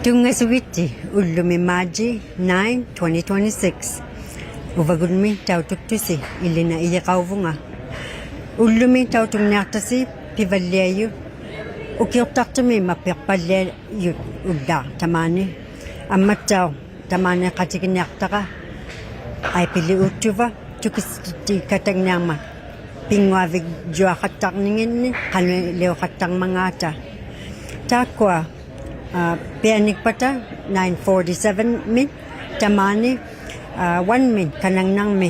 뚜ᓴᕋᒃᓴ이ᓪᓗ 울루미 March 9, 2026 Uvagut tautuktusi ᓄ나ᕗᒻ미థ 울루미 tautukniartasi Pivalliajut ukiortartumi mappiarpalliajut ulla tamani ammatsao tamani qatikiniartaqa aipili uuttuva tukisti katagniarma પિᕙᓪᓕઅᔪનિꯠ qanuiliuqattarmangaata taakkua pianikpata 9:47 min tamani 1 min канаŋнарми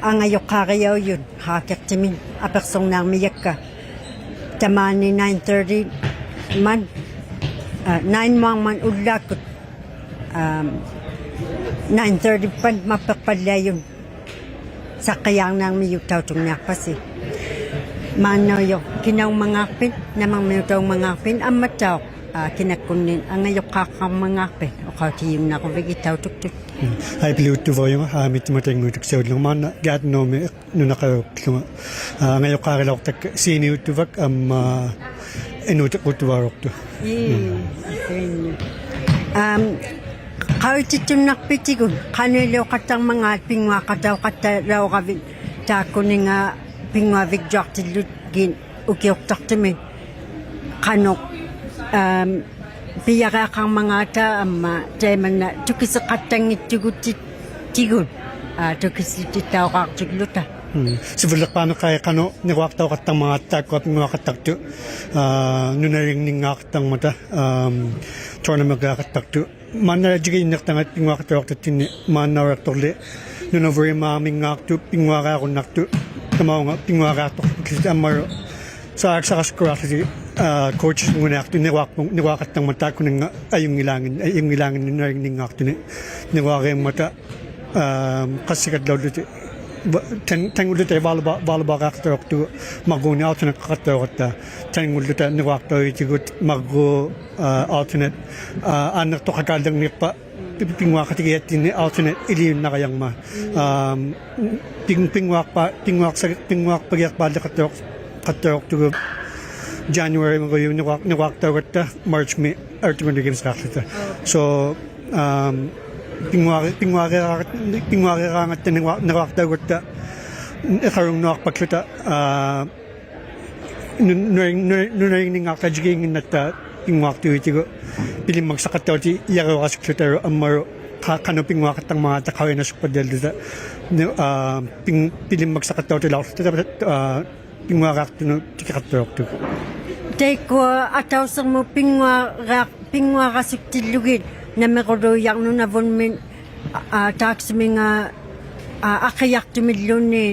ангайоққаариаujut haaqertimin apersornaarmiyakka tamani 9:30 man 9 man ууᓙᒍთ 9:30 pan mapperpalliajun ссаққиаарнаармиу таутунгниарпаси мааннаойо кинаумангаарпит намармиутаумангаарпин амматтао кинаккуннин ангайоққааққармангаарпит оқаутиюннақувиги таутуктут айплиуттувоюма хаамиттиматангуутуксауллермаана гаатнооми нунақавуклума ангайоққаарилаортак синиуттувак амма инутеқутуваарорту qautittunnarpitigun qanuiliuqattarmangaat pinguaqatauqattalauqavit taakkuninga pinguavigjuartillutgin ukiortartumi qanuq piyaqaaqarmangaata amma taimanna tukiseqattangittugutit tukisitittauqaartukluta сивуллерпаанеқай қано неруартауқаттармагааттааккуа пингуақаттарту нунарингнингаартармата торнамегаақаттарту маннаражигиннертангат пингуақаттаортатсинни мааннауэрторли нунавуримаамингаарту пингуарааруннарту тамаунга пингуараарторлит аммару сааксараскуарлити коуч ngунаарту неруақаттарма тааккунинга аюнгилаангин нунарингнингаартуни неруариаммата qassikatlaullути tangulluta valbaaqartuortu marguuni alternate-qaqqattuorta tangulluta niruartuitigut margu alternate aannertoqakaallerniirpa pinguaqatigiattinni alternate iliunnariarma pinguarpagiarpaalleqattuortugu January maguyu niruartuagatta March me artugunigimsqaarluta so પિᕙᓪᓕઅᔪનિත් neruartaugatta eqarungnuarpakluta nunarinngaartajigiinginnatta પિᕙᓪᓕitigu pilimmaksaqattauti iariorasukklutaru ammaru qanu પિᕙᓪᓕaqattarmagaata qarinasuppadalluta pilimmaksaqattauti laorluta પિᕙᓪᓕartunu tikiqattuortuk taikkua atausermu પિᕙᓪᓕasuktillugiit namequluiar Nunavumit taaksiminga aqiartumillunni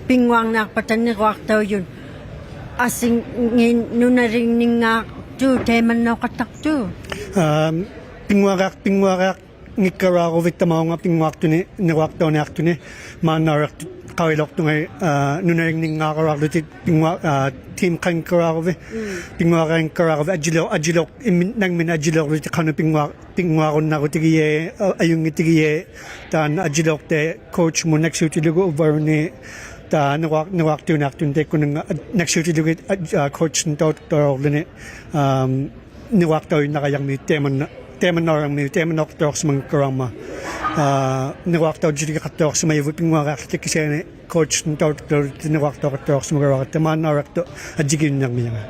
pinguarnaarpatanniruartaujun asingin nunaringningaartu taimannauqattartu pinguarnikkaraaruvit tamaunga pinguartuni niruartauniartuni maannaarertu qarilortungai nunaringningaaqararlutit team qankararuvi pinguaranikkararuvi ajilor nangmin ajilorluti qanu pinguarunnarutigie ayungitigie taan ajilorte coach mu naksuutilugu uvaruni ta niruartuunartun tekkunanga naksuutilugu coach ntautorluni niruartauinnaqajarmi temannortorsimangkarama niruartaujiliqattuorsimayuvu pinguarаарlutikkisaani coach ntautorniruartoqattuorsimagaruaqatta maannaaraqtu ajigiunnermianga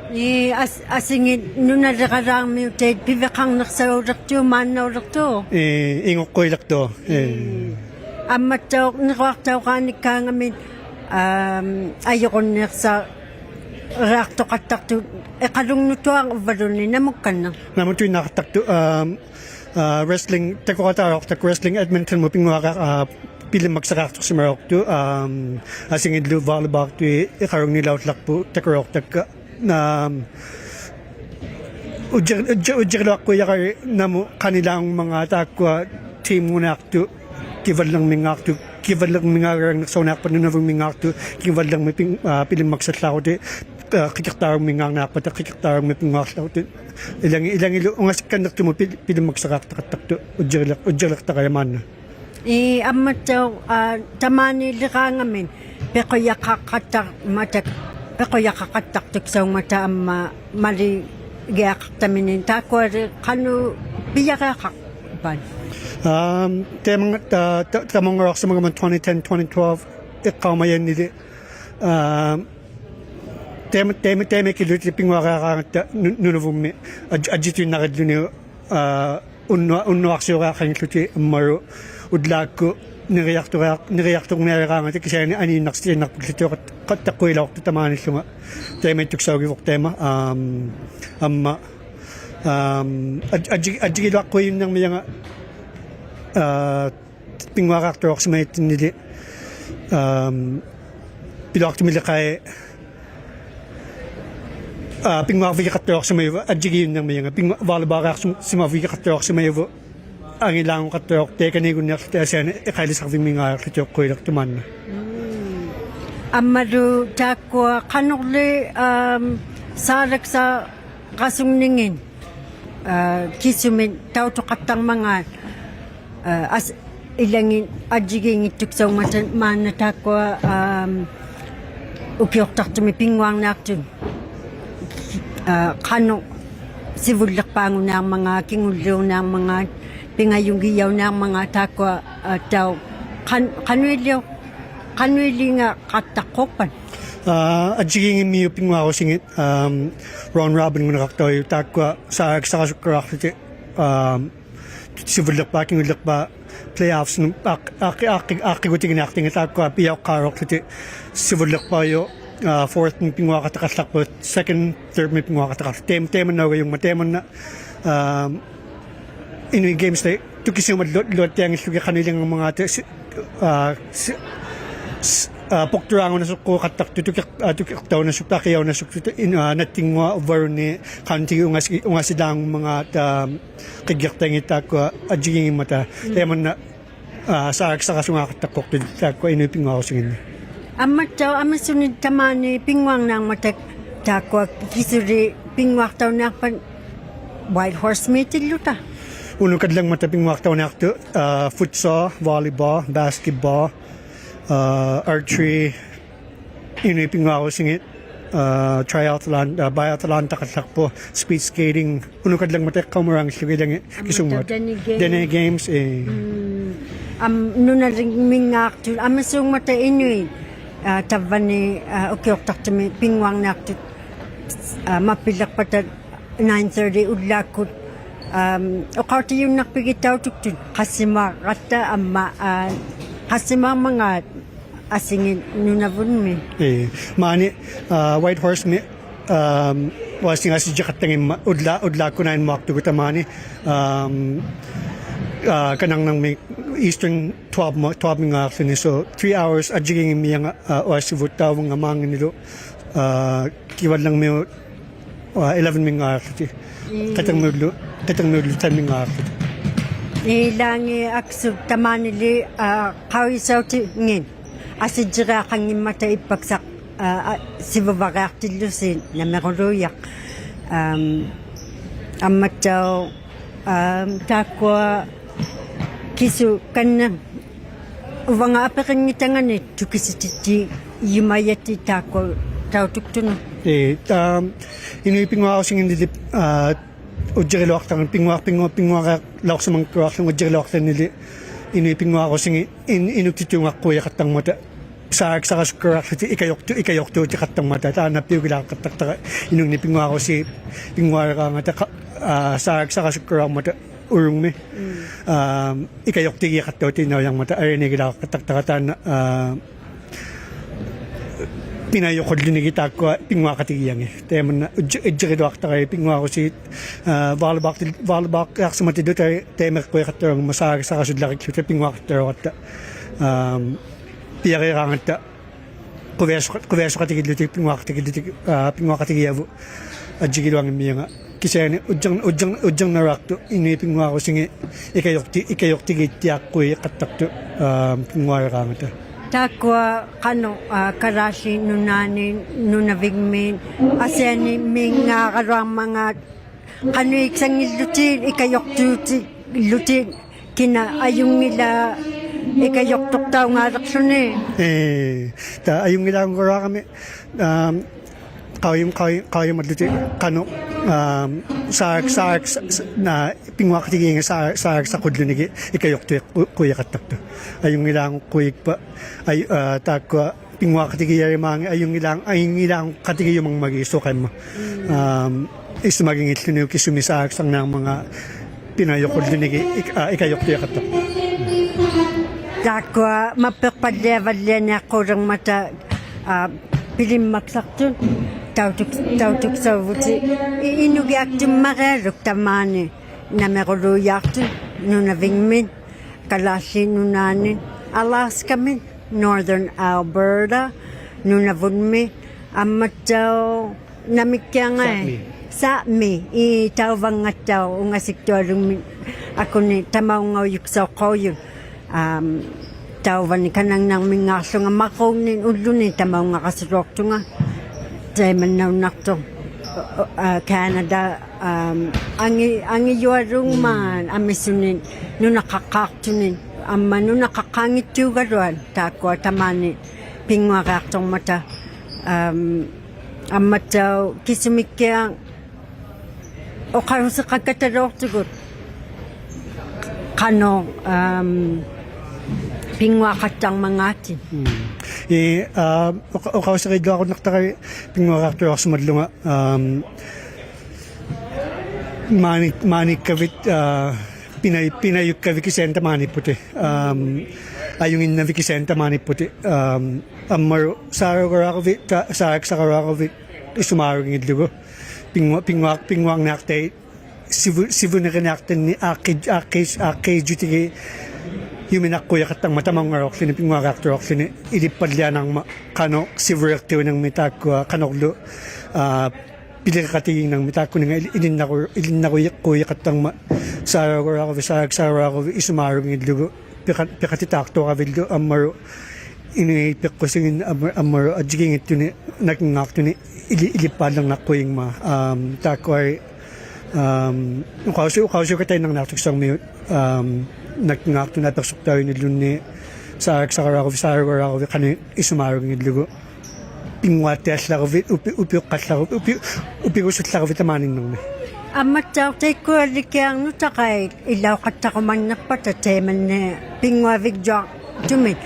asingit nunaleqalaarmiu tait piveqarnersaullertuu maannaulertu ingoqquilertu амматтау неруартауqaanikkaangamit аёqunnersa раартоqattарту эqalungnutuaq uvvalunni namukkanna namutuinnaartartu wrestling takorataaortak wrestling Edmonton mu pinguara pilimmaksaqaartorsimaroortu asingillu volleyballtu eqarungnilautlarpu takorortakka ujjirluaqquiaqari namu qanilaangumanga taakkua teamngunaartu kivallermingaarnersonaarpa Nunavummingaartu kivallermi pilimmaksallaarути qiqertaarummingaarnaarpata qiqertaarummi pinguarlaartu ilangilu ungasikkannertumu pilimmaksaqaartaqattartu ujjirlertaqayamaanna амматтау тамаани леqaangamin peqoyaqaqqattar matak peqoyaqaqqattartuk saungmata amma mali giakaktaminin takwa kanu biyakakak ban. Tamang rock sa mga 2010, 2012 ikaw mayan nili tema kiluti pingwaka Nunavumit ajitu nakadluni unno aksyo ka kang luti maro udlaku nireaktor meron ka kasi ani naksti nakputlito katakoy lak tamani sunga tema ituksawgi tema amma ajigi lak ko yun ng mga pingwaka aktor sa may nili pilak tumila kay pingwaka katok sa may ajigi yun ng mga pingwaka sa mga katok sa may ang ilang katok teka ni gunya kasi kailan sa mga katok ko ilak tuman Amadu takwa kanukli sarak sa kasungningin kisumin tao to katang mga as ilangin ajiging ituksaw man takwa ukyok taktumi pingwang naktun kano sivulak pango ng mga kingulo ng mga pingayunggiyaw ng mga takwa tao kanwili nga katakopan ajiging miyo pingwa ko singit round robin ng nakaktaw takwa sa kasukrak sivulak pa kingulak pa playoffs ng aki ko tingin acting at ako piyaw karok iti sivulak pa yo fourth ng pingwa katakaslak po second third may pingwa katakas tema na yung mateman na inuwi games na tukis yung madlot yang sugi kanilang mga pokturango na suko katak tukik taw na sukta kayaw na sukta natingwa over ni kanti unga sidang mga kigyak tangit ako ajiging mata teman na sa kasunga katakok ko inuwi pingwa ko singin amat taw amasunid tamani pingwang ng matak takwa kisuri pingwak taw na pan white horse meeting luta uno kadlang mata pingwak taw na akto futsal volleyball basketball archery inuwi pingwa ko singit triathlon biathlon takasakpo speed skating uno kadlang mata kamarang sige lang kisumot dene games nunaring aktu amasung mata inuwi tabani ukyok taktumi pingwang naktu mapilak pata 9:30 ʉᓙᒩ ukarti yung nakpigitaw tuktun kasima kata amma kasima mga asingin Nunavumit mani white horse mi wasing asi jakatangin ʉᓙᒩ na maktu gutamani kanang nang may Eastern 12 nga action so 3 hours ajiging mi nga wasivut taw nga mangin nilo kiwad lang mi 11 mi nga action katang nudlo tan mi nga action ilangi aksub tamanili kawisaw ti ngin asidjira kangin mata ipagsak sibabagak tilusin na meruyak amataw takwa kisu kanang wanga apekan ngitangan ni tukisiti yumayati takwa taw tuktuno inipingwa ko singin dili ujjirilo aktan pingwa ka lawak sa mga kruak ng ujjirilo aktan nili inipingwa ko singin inuktitunga kuya katang mata sa kruak ikayok to ti katang mata tanap tiyo gila katak inung nipingwa ko si pingwa ka ngata sa kruak mata urung mi ikayok ti kataw tinaw yang mata ay nigila katak-takatan pinayokod linigita ko pingwa katigiyang teman na ujjirido akta kay pingwa ko si volleyball sa matido tayo temer ko katarong masag sa kasudlakit siya pingwa kataro at piyakirang at kuweso katigidlo pingwa katigiyavu ujjirido ang mga kasi ujjang narakto inipingwa ko singi ikayok tigitiyak ko katakto pingwa rakangata takwa kano karashi nunavigmin aseni minga karang mga kano iksang ilutin ikayok lutin kina ayung nila ikayok tuktaw nga raksyon ayung nila ang kura kami kayum adluti kano sak na pingwa katigi nga sak sa kudlo nigi ikayok to kuya katakto ayong ilang kuyik pa ay takwa pingwa katigi mang ayong ilang katigi yung mga magiso kay mo is maging itluno kisumisak sang ng mga pinayok kudlo nigi ikayok to katakto takwa mapagpadlevalya niya ko rang mata pilim maksaktu tautuk savuti inugyak mareruk tamani nameroluyaktu Nunavumit Pivalliajut Alaska min Northern Alberta Nunavumit amatau namikyangay Sami I tawvangatau unga sektorung ako ni tamaw ngayuk sa koyun tawvan kanang nang mingaso nga makonin udlun tamaw nga kasrok nga Diamond na nakto Canada angi yuarung man amisunin no nakakaktunin amma no nakakangit juga doon takwa tamani pingwa kaktong mata amma taw kisumikya o karon sa kagatarok tugot kano pingwa katang mangati o sa kayo ako naktakay pingwa kakto ako sumadlo nga manik kavit pinayuk kavit kisenta mani puti ayungin na vikisenta mani puti amaro saragarakovit saragarakovit isumarong idlugo pingwang naktay sivu na kanaktan ni akay juti yuminak kuya katang matamang ngarok sini pingwa kakto sini ilipadya ng kano sivurektiw ng mitak kanoklo pilikakatingin ng mitako nga ilin na kuya katang saragarakovit isumarong idlugo pikatitakto kavildo amaro inipik ko singin amaro adjiging ito ni nakingak ito ni ilipad lang na kuyang ma takway ukawso katay ng natiksang may nakingak ito na taksok tayo nilun ni saragarakovit kanin isumarong idlugo pingwates lakovit upiyok kat lakovit upiyok lakovit amanin nung Amatau tay ko likyang no takay ilaw katakuman na patateman na pingwa vigjo tumit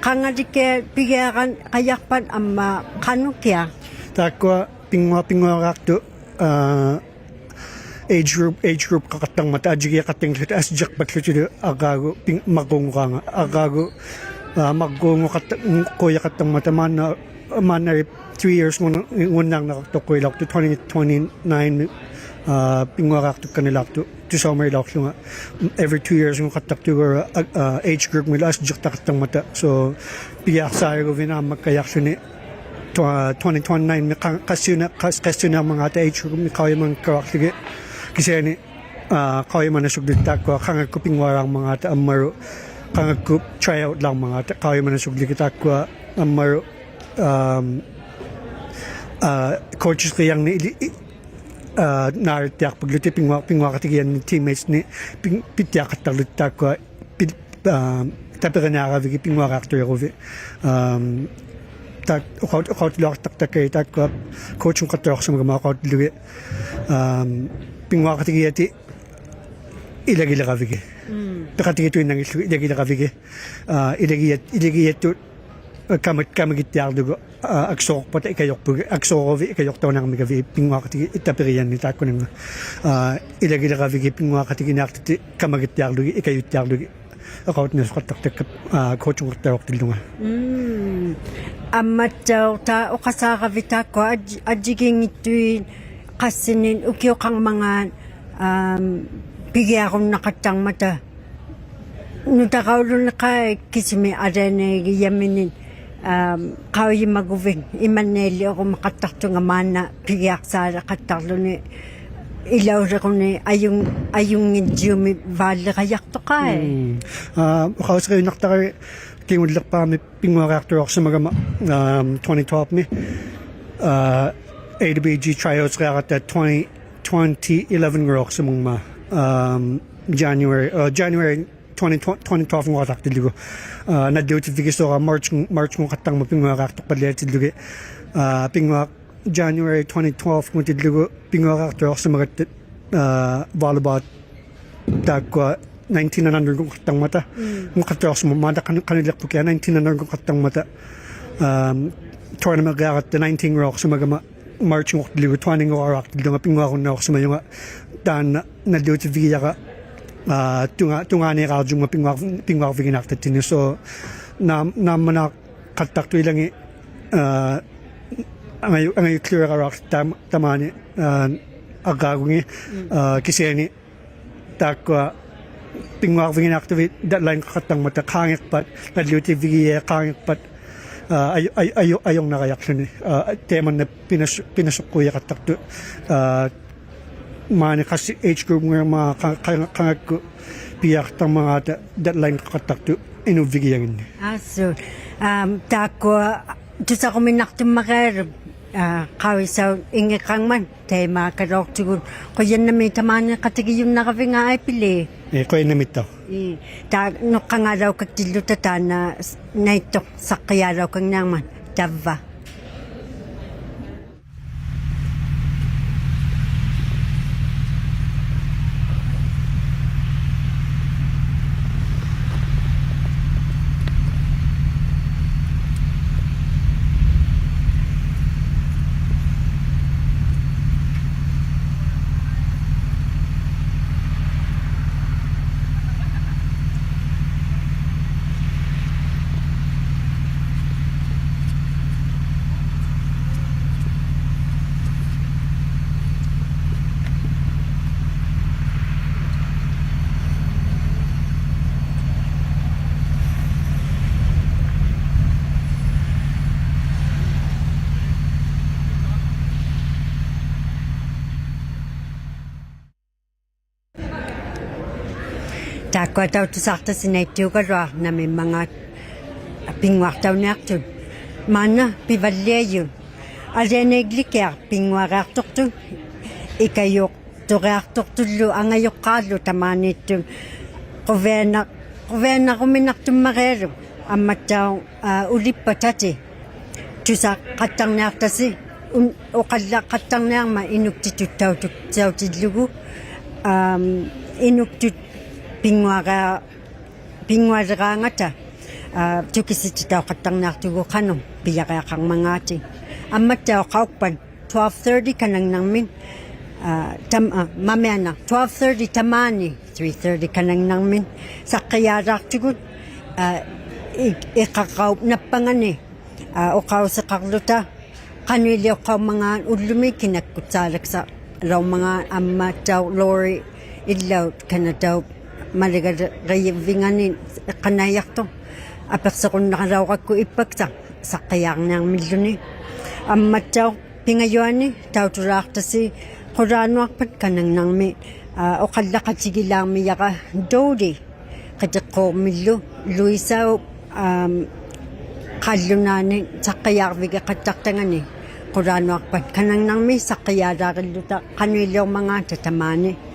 kanga dike pigaran kayakpan amma kanu kya takwa pingwa kakto age group kakatang mata ajiya kating as jak batlo agago magongo kanga agago magongo kuya katang mata man 3 years ngunang nakatokoy lak to 2029 pingwa kakto kanila to summer lak nga every 2 years ng katak to age group nila as jak takatang mata so piyak sa ko vinamag kayak sini 2029 kasi na mga age group ni kaya man karak sige kasi ni kaya man nasuglit ko kangag ko pingwarang mga amaro kangag ko try out lang mga kaya man nasuglit ko amaro coaches kayang ni naritiyak pagluti pingwa katigiyan ni teammates ni pityak kataglutak ko tapos na ako pingwa kakto ko tak kaut lok tak kay tak coach ng katok sa mga kaut lugi pingwa katigiyan ti ilagila ka vigi takatigiyan nang ilagila ka vigi ilagiyat to kamagit dugo aksok pati ikayok aksok ikayok taw nang migavi pingwa kati itapiriyan ni tako nang ilagila ka vigi pingwa kati ginakti kamagit dugo ikayot dugo akaut na katak coach ng katok tilunga amataw ta ukasaka vitako ajiging ituin kasinin ukyo kang mga pigya akong nakatang mata nutakaw na kay kisime arene yaminin kaway maguving imaneli ako makatakto nga mana piyak sa kataklo ni ilaw ra ko ni ayong Nunavumit Valley kayak to kay kawas kayo naktakay tingudlak pa mi pingwa kakto ako sa mga 2012 mi AWG tryouts kaya kata 2011 ngorok sa mga January 2012 ng katak diligo na duty figure so March ng katang mo pingwa kakto padlet diligo pingwa January 2012 ngutidlugu pinguaqartuarsumagat volleyball taakwa 1900 qattangmata muqattuarsuma maada qanilerpukia 1900 qattangmata tournament gaaqatta 19 roqsumagama March ngutidlugu 20 ngoaraqtilunga pinguaqunnaorsumayunga taanna nalluutivigiaqa tungaaniqaarjunga pinguarviginartattini so naamana qattaqtuilangi angay clear tamani agagungi kiseni takwa pinguarviginartavi deadline qattangmata qaangikpat nalluutivigie qaangikpat ayong nakayaksuni teman na pinasukuyakartaktu mani kasi age group ng mga kangagko piyaktang mga deadline kataktu inubigyan. So, tako, doon ako minaktim makarab, kawisaw, ingi kang man, tayo makarok siguro. Kaya yan na may tamaan katigi yung nakabi nga ay pili. Kaya namit to. No kang araw kaktilutata na ito, sakaya raw kang naman, tava. Tako daw sakta sinaytuga ra na may mga pingwak daw nakto. Mana pivalliajut. Aljaneglikya pingwak tukto. Ikayok turak tuktulo ang ayok kalo tamanito. Kovena kuminakto magero. Amat daw ulipatati. Tusa katang naktasi. O kala katang nang mainuktitut daw tidlugu. Inuktut Pingwarangata, Tukisit daw katang naktugo kanong, piyaka kang mangati. Amat daw kaukpan, 12:30 kanang nangmin, mamaya na, 12:30 tamani, 3:30 kanang nangmin, sa kayarak tugod, ikakaup na pangani, o kao sa kakluta, kanili o kao mga ulumi, kinakutsalak sa raw mga amat daw lori, ilaw, kanadaw, maliga vinganin kanayak to apak sa kun nakaraw ko ipagsa sa kayang nang milyoni amat daw pingayuani taw turak ta si Qur'ano akpat kanang nang mi o kalla katsigilang miyaka dodi kadako milyo luisa kalunani sa kayak viga kataktangan ni Qur'ano akpat kanang nang mi sa kayararan luta kanilyo mga tatamani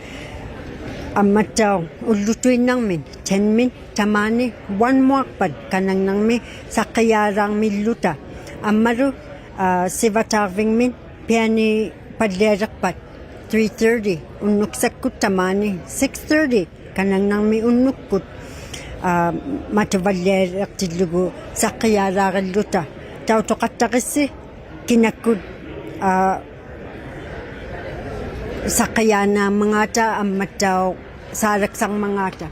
amat daw, ulutuin nang min, 10 min, tamani, 1 muakpad, kanang nang mi, sa kayarang miluta. Amaru, sivataving min, piani padlerakpat, 3:30, unuksakut tamani, 6:30, kanang nang mi unukut, matavalerak tidlugu, sa kayarang luta. Tau to katakisi, kinakut, sa kaya na mga ta amat daw saraksang mga ta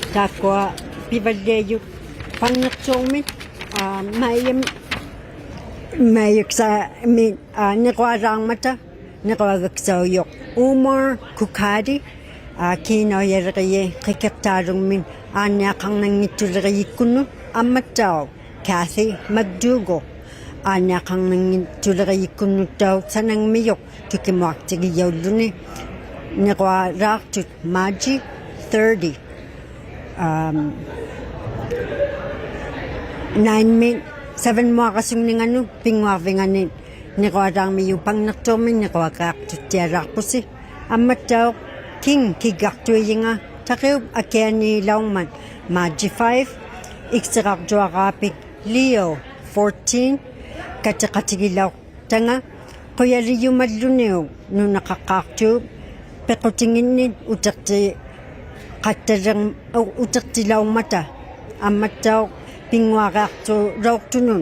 takwa Pivalliajut pangnaksongmin mayok sa nikwarang mata nikwagaksawyok ᓪᓗ구쒃 kino yarakaye kikaktarong min anyakang nangitulakayikuno amat daw Kathy Magdugo anyakang nangitulakayikuno daw sanang miyok tukimuaktigiyaw luni nikwaraqtut Maji 30 7 mga kasing ningano pingwavinganin nikwarang miyupang naktomin nikwaraqtut tiyarakpusi amat daw king kigaktuya takiw akyani lawman Maji 5 iksikakjuakapik Leo 14 katsikatigilaw Tanga, kuyariyumalluniu, nunaqaqaartuup, pequtinginnit, utertilaummata, ammattau, pinguaqaartu, raortunun,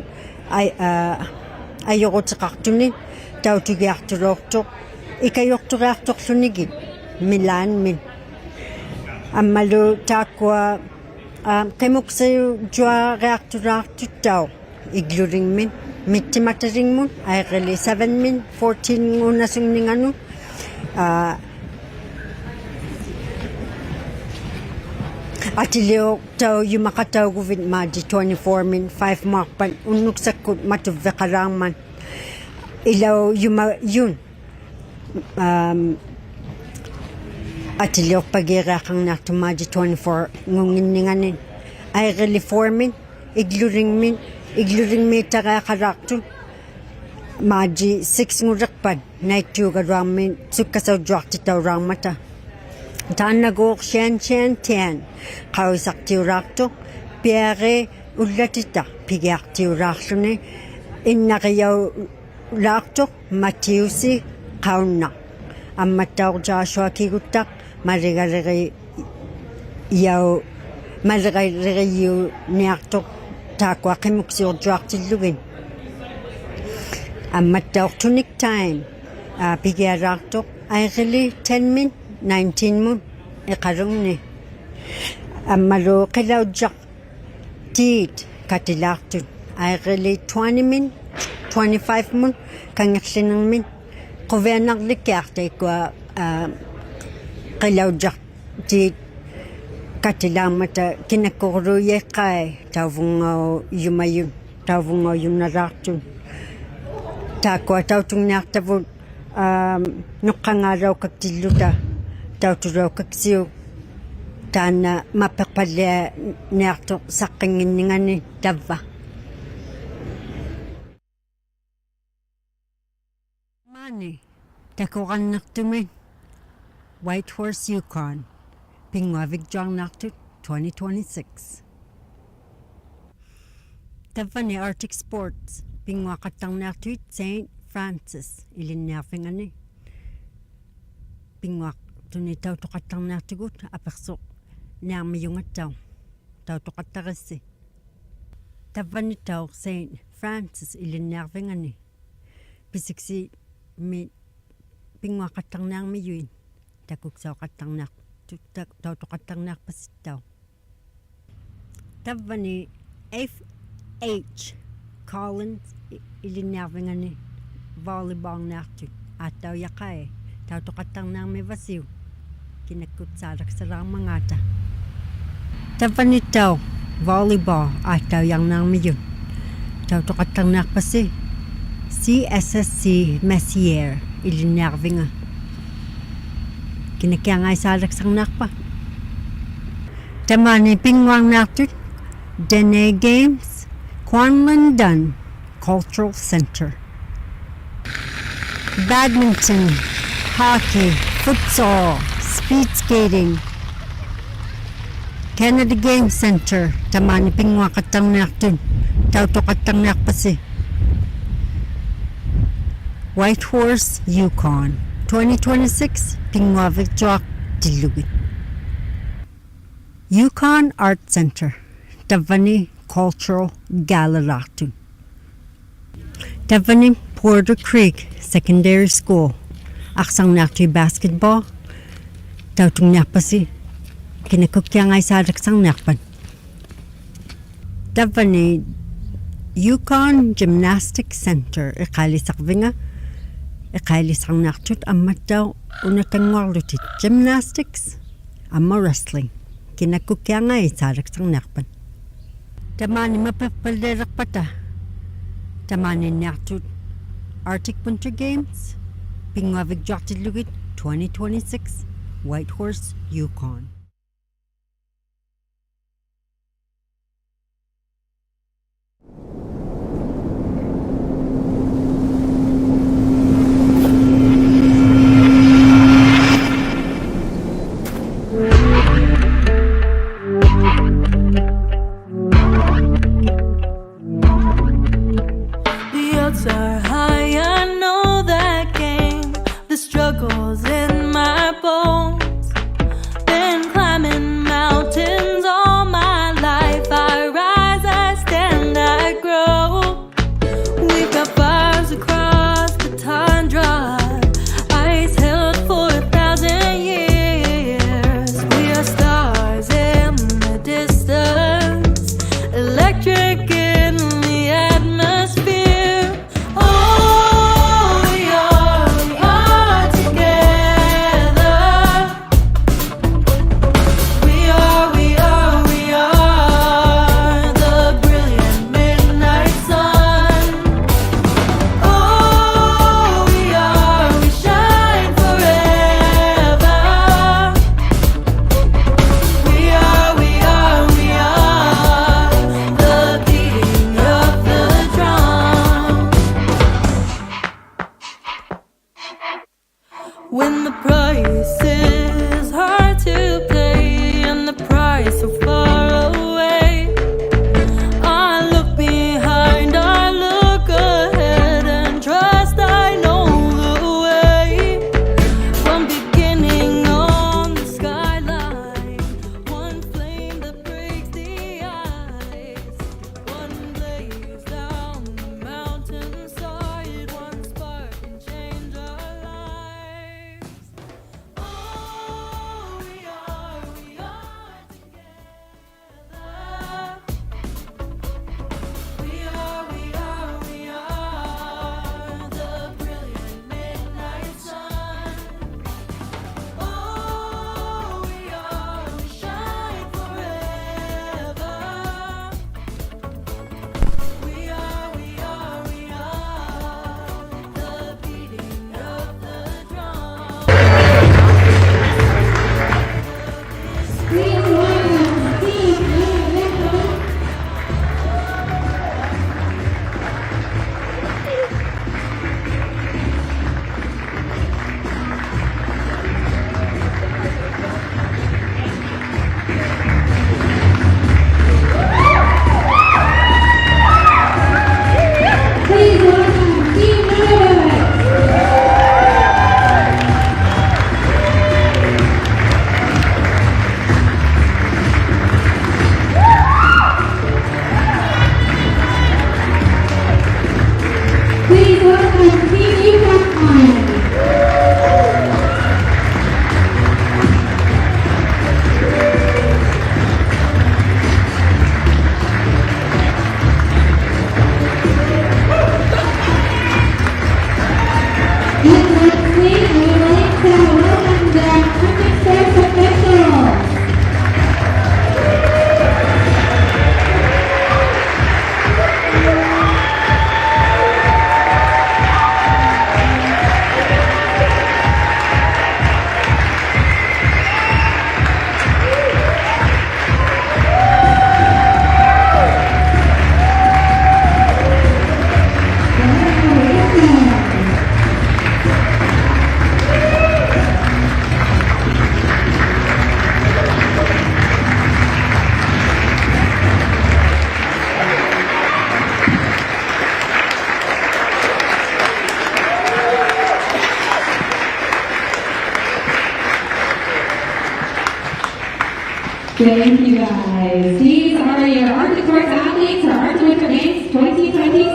ayoqutiqartunit, tautigiartuloortuq, ikayorturiartorlunigit, milaanmin. Ammalu taakkua, qimuksayu juareartulaartuttau, igluringmin, mittimataringmun, aiqili 7min, 14 ngunasungninganun, atilio tau yumakatauguvit maji 24 min 5 markpan unnuksakut matuvveqalaarman ilau yun atilioqpagiireaqarnaartu maji 24 ngunginninganin aiqili 4 min igluringmiittariaqalaartu maji 6 ngureqpan naittuugaluarmin sukkasaujuartitauraarmata taannaguuq sian qawisartiulaartuq piare ullatita pigiartiulaarluni innaqiyau Matiusi qaunna ammattauqjaasuakiguttaq maliqaleriyu niartuq taakuaqimuksiurjuartillugin ammattauqtunik time pigialaartuq aiqili 10 min 19 mun iqalungni ammalu qilaujjaq tiit katilaartut aiqili 20 min 25 mun kangerlinermin quvianarlikkiartaikua qilaujjaq tiit katilaarmata kinakkuruyeqqai tauvungau yumayun tauvungau yunnalaartun taakkua tautungniartavut nuqqangaalaukaktilluta tautulaukaksiu taanna mappeqpallia niartoq saqqinginningani tavva mani takuqannertumin Whitehorse Yukon pinguavigjuarnaartut 2026 tavvani Arctic Sports pinguaqattarnaartuit St. Francis ilinniarfingani pinguaq tuni tautoqattarnaartugut apersoq niarmiyungattau tautoqattarissi tavvanittau St. Francis ilinniarfingani pisiksi mi pinguaqattarnaarmiyuin takuksauqattarnaartut tautoqattarnaarpassittau tavvani F.H. Collins ilinniarfingani volleyballnaartut aattauyaqai tautoqattarnaarmivasiu kinakkutsaalaksalаарmangaata tavvanittau volleyball aattaujarnaarmiyun tautoqattarnaarpassi CSSC Messier ilinniarvinga kinakkiangaisaalaksaarnaarpa tamani pinguarnaartut Dene Games Kwanlin Dun Cultural Center badminton, hockey, futsal, speed skating, Canada Game Center, tamani pinguaqattarniartun, tautoqattarniarpassi. Whitehorse Yukon, 2026, pinguavigjuartillugit. Yukon Art Center, tavani Cultural Gallelartun. Tavani Porter Creek Secondary School, aqsarnaartui basketball, tautungniarpassi, kinakukkiangaisaalaksaarniarpan. Tavani Yukon Gymnastics Center, iqaalisarnaartut ammattau unatanguarlutit gymnastics, amma wrestling, kinakukkiangaisaalaksaarniarpan. Tamani mapapalleraqpata, tamani niartut Arctic Winter Games, pinguavigjuartillugit 2026, Whitehorse, Yukon. The odds are high and When the price is hard to pay and the price so far away, I look behind, I look ahead and trust I know the way. From beginning on the skyline, one flame that breaks the ice, one blaze down the mountainside, one spark can change our lives. Oh, we are together. We are the brilliant midnight sun. Oh, we shine forever. We are the beating of the drum. Please welcome Team Nunavut. Please welcome Team Nunavut. Please welcome Team Uvagut. And lastly, I would like to welcome the unexpected officials. Thank you guys. These are your Arctic Force athletes for Arctic Winter Games 2026.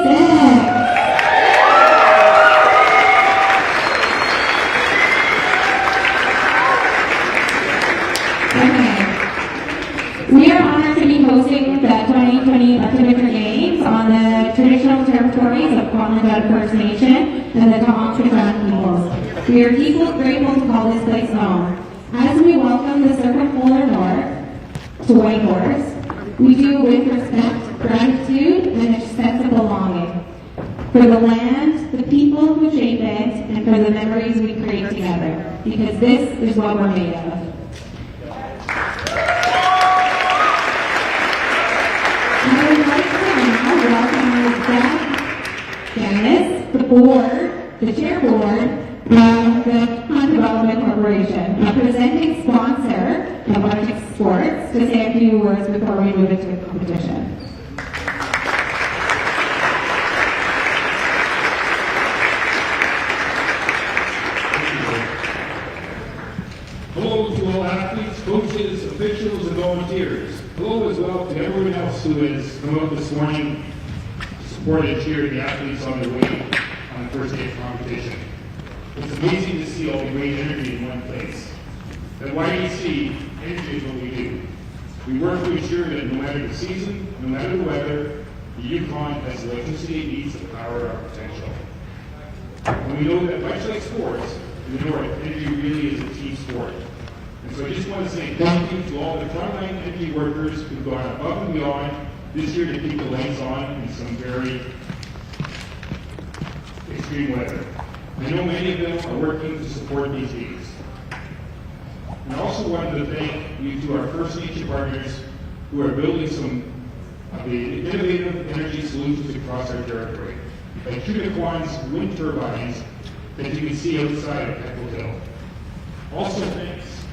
Okay. We are honored to be hosting the 2020 Arctic Winter Games on the traditional territories of ᓄnaᕗᒻ First Nation and the ᓄnaᕗᒻ peoples. We are deeply grateful to call this place home. As we welcome the circumpolar north to Whitehorse, we do with respect, gratitude, and a sense of belonging for the land, the people who shape it, and for the memories we create together, because this is what we're made of. I would like to now welcome Jeff Dennis, the board, the chair board, of the Hunt Development Corporation, a presenting sponsor of Arctic Sports, to say a few words before we move into the competition. Hello to all athletes, coaches, officials, and volunteers. Hello as well to everyone else who has come out this morning to support and cheer the athletes on their way on the first day of competition. It's amazing to see all the great energy in one place. At YEC, energy is what we do. We work to ensure that no matter the season, no matter the weather, the Yukon has the electricity it needs to power our potential. And we know that much like sports, in the North, energy really is a team sport. And so I just want to say thank you to all the frontline energy workers who've gone above and beyond this year to keep the lights on in some very extreme weather. I know many of them are working to support these needs. And I also wanted to thank you to our First Nation partners who are building some of the innovative energy solutions across our territory. Like Quine's wind turbines that you can see outside of Echo Hill. Also thanks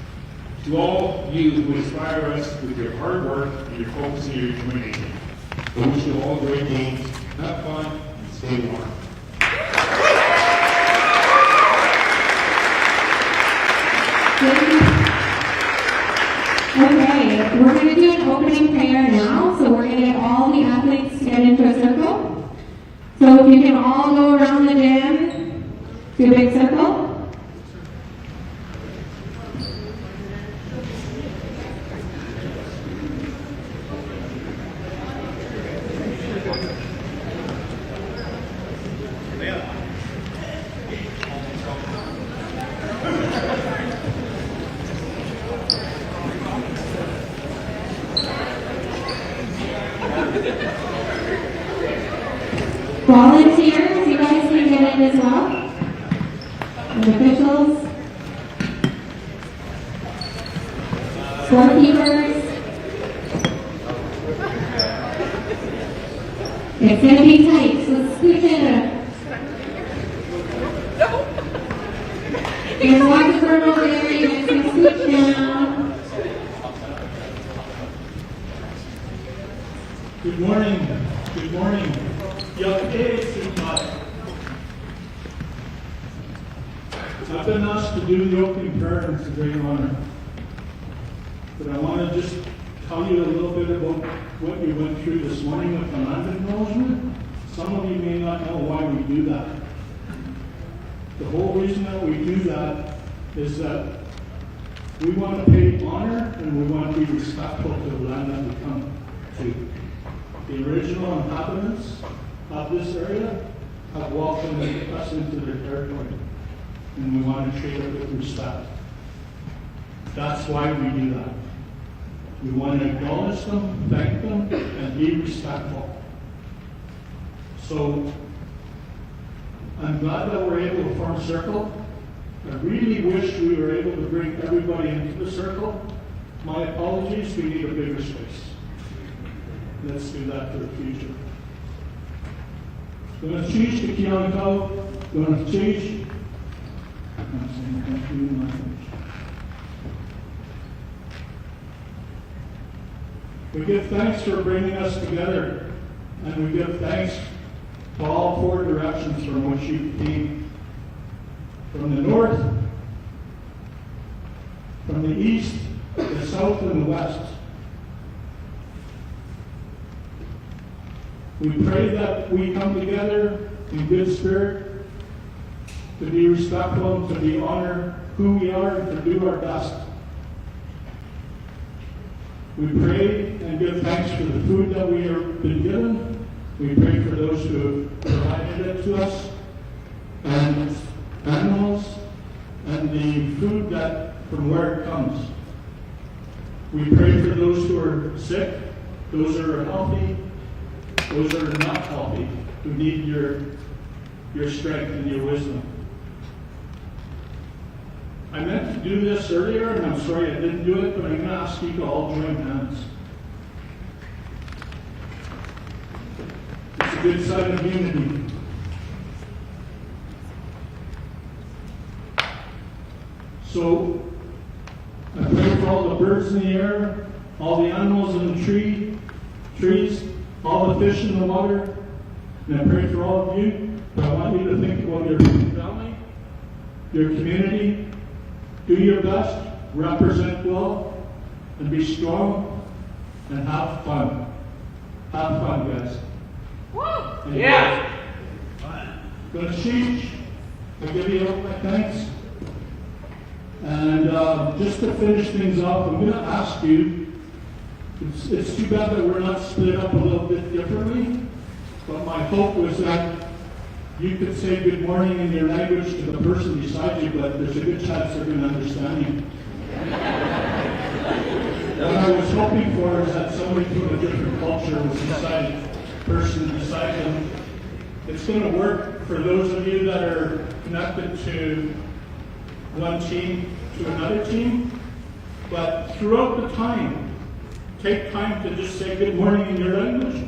to all you who inspire us with your hard work and your focus and your determination. I wish you all great games, have fun, and stay warm. Okay, we're going to do an opening prayer now, so we're going to get all the athletes to get into a circle. So if you can all go around the gym, do a big circle. Volunteers, you guys can get in as well. And officials, scorekeepers. It's going to be tight, so scoot in. Here's one bird over there, you guys can scoot down. Good morning. Good morning. I've been asked to do the opening prayer, and it's a great honor. But I want to just tell you a little bit about what you went through this morning with the land acknowledgement. Some of you may not know why we do that. The whole reason that we do that is that we want to pay honor and we want to be respectful to the land that we come to. The original inhabitants of this area have welcomed us into their territory, and we want to treat it with respect. That's why we do that. We want to acknowledge them, thank them, and be respectful. So I'm glad that we're able to form a circle. I really wish we were able to bring everybody into the circle. My apologies, we need a bigger space. Let's do that for the future. ᓄ나ᕗᒻᒥř, ᓄnaᕗᒻ. I'm saying thank you in my language. We give thanks for bringing us together, and we give thanks to all four directions from which you came. From the north, from the east, the south, and the west. We pray that we come together in good spirit to be respectful, to be honor who we are, and to do our best. We pray and give thanks for the food that we have been given. We pray for those who have provided it to us, and animals, and the food that from where it comes. We pray for those who are sick, those who are healthy, those that are not healthy, who need your strength and your wisdom. I meant to do this earlier, and I'm sorry I didn't do it, but I'm going to ask you to all join hands. It's a good sign of unity. So, I pray for all the birds in the air, all the animals in the trees, all the fish in the water, and I pray for all of you. But I want you to think about your family, your community. Do your best, represent well, and be strong, and have fun. Have fun, guys. Woo! Yeah! ᓄnaᕗᒻ, I give you all my thanks. And just to finish things off, I'm going to ask you, it's too bad that we're not split up a little bit differently, but my hope was that you could say good morning in your language to the person beside you, but there's a good chance they're going to understand you. What I was hoping for is that somebody from a different culture was person beside them. It's going to work for those of you that are connected to one team to another team, but throughout the time, take time to just say good morning in your language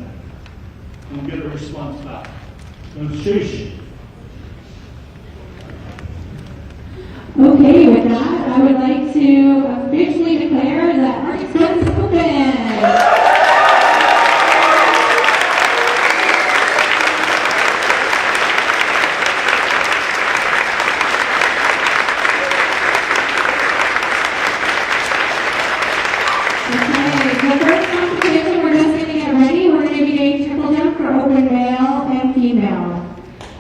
and get a response back. ᓄnaᕗᒻ. Okay, with that, I would like to officially declare that our sports is open.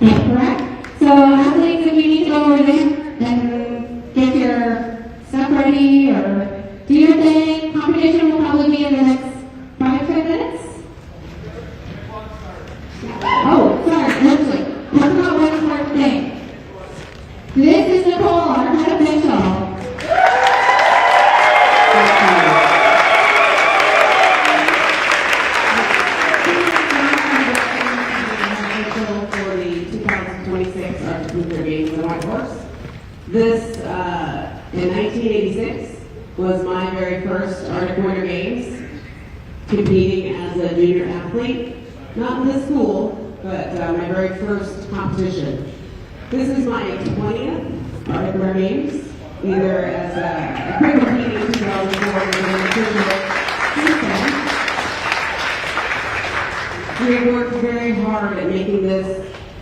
Correct? So athletes, if you need to go over there and get your stuff ready or do your thing, competition will probably be in the next 5-10 minutes. Oh, sorry, actually, I forgot one important thing. This is Nicole, our head official. This, in 1986, was my very first Arctic Winter Games, competing as a junior athlete. Not in this school, but my very first competition. This is my 20th Arctic Winter Games, either as a pre-competing in 2004 and then official since then. We worked very hard at making this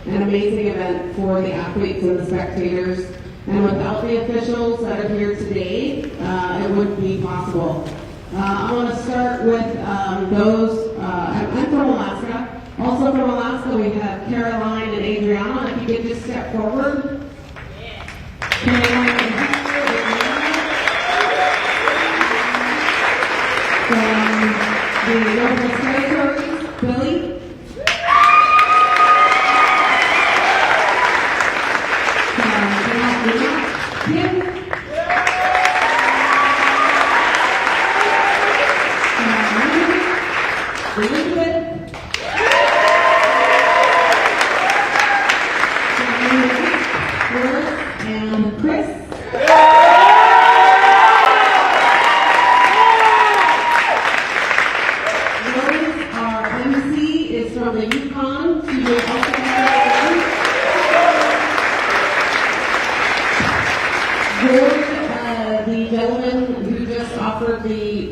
an amazing event for the athletes and the spectators. And without the officials that are here today, it wouldn't be possible. I want to start with those, I'm from Alaska. Also from Alaska, we have Caroline and Adriana. If you could just step forward. Caroline and from the Northwest Territories, Billy.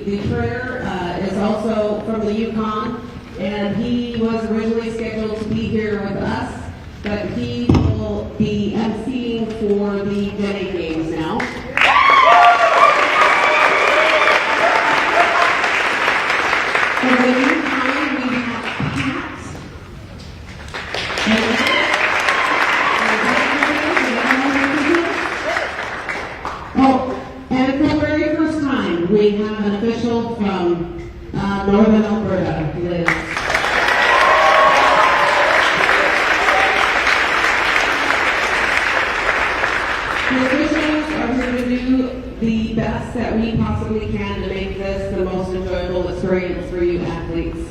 The prayer is also from the Yukon, and he was originally scheduled to be here with us, but he will be emceeing for the Valley Games now. For the Yukon, we have Pat. And for the very first time, we have an official from northern Alberta, Liz. The officials are here to do the best that we possibly can to make this the most enjoyable experience for you athletes.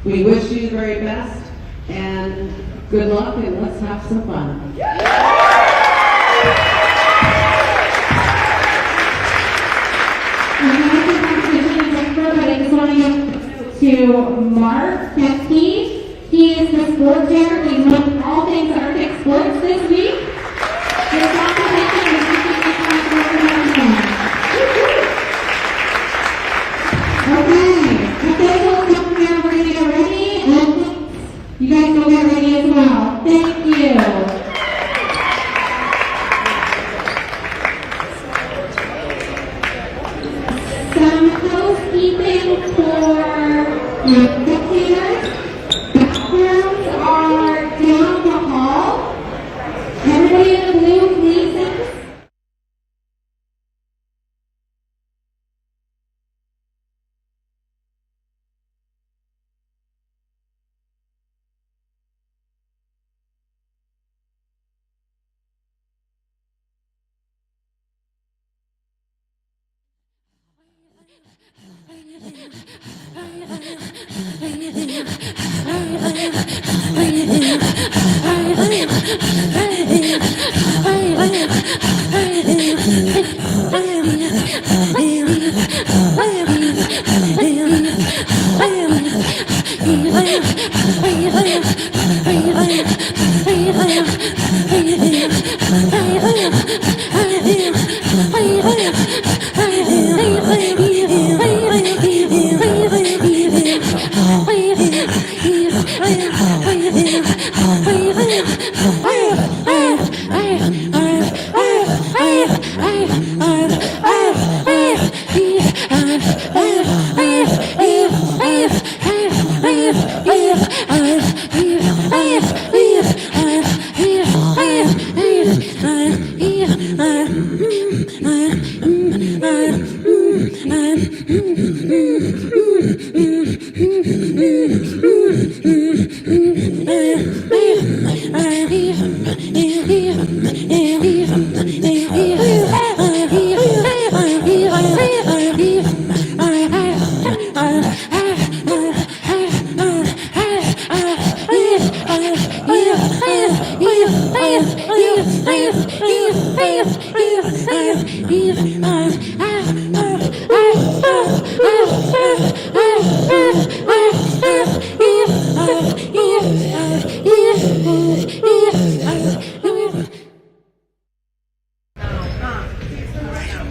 We wish you the very best, and good luck, and let's have some fun. To Mark Kepke. He is the sport chair. He's known all things Arctic sports this week. His competition is okay. Officials, come here, we're going to get ready. And you guys go get ready as well. Thank you. Some housekeeping for spectators. Bathrooms are down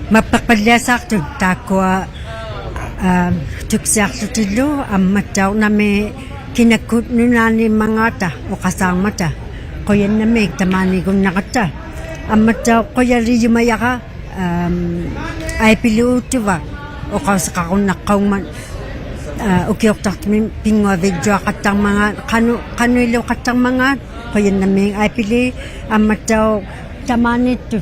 Mapapalyasak tu takwa tuksakutilo amataw na may kinakut nunani mangata o kasama ta kuya na may tamani kong nakata amataw kuya riyo mayaka ay pilutuwa o kasaka kong nakaw man ukiok takmin pingwa video katang mga kano ilo katang mga kuya na may ay pili amataw tamani tu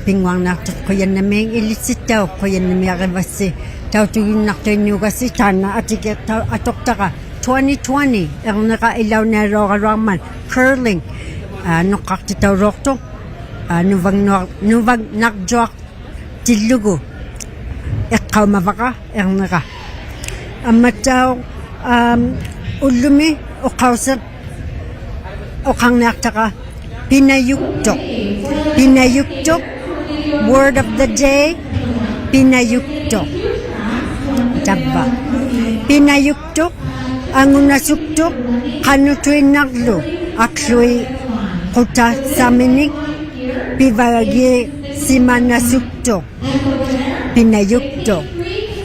pingwang nakto kuya na may ilisitaw kuya na may akibasi taw tuyong naktenyo kasi tana atiket atok taka 2020 ang nakailaw na roka-roman curling nukakti taw rokto nuvag nakjok tilugo ikaw mabaka ang naka amataw ulumi o kausap o kang naktaka pinayuktok word of the day pinayuktok Taba. Pinayuktok, ang unasuktok, kanutoy naglo, aksoy kuta saminik, pivagi simanasuktok, pinayuktok,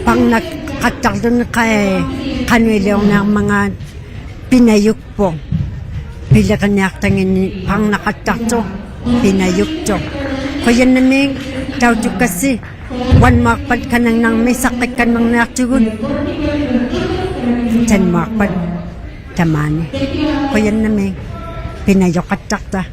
pang nakatakdon kay kanuilaw ng mga pinayukpo, pila kanyaktangin pang nakatakto, pinayuktok. Kaya namin, tawag kasi, one makpad ka nang may sakit ka nang naktugon. Ten makpad, tamani. Kaya namin, pinayokat takta.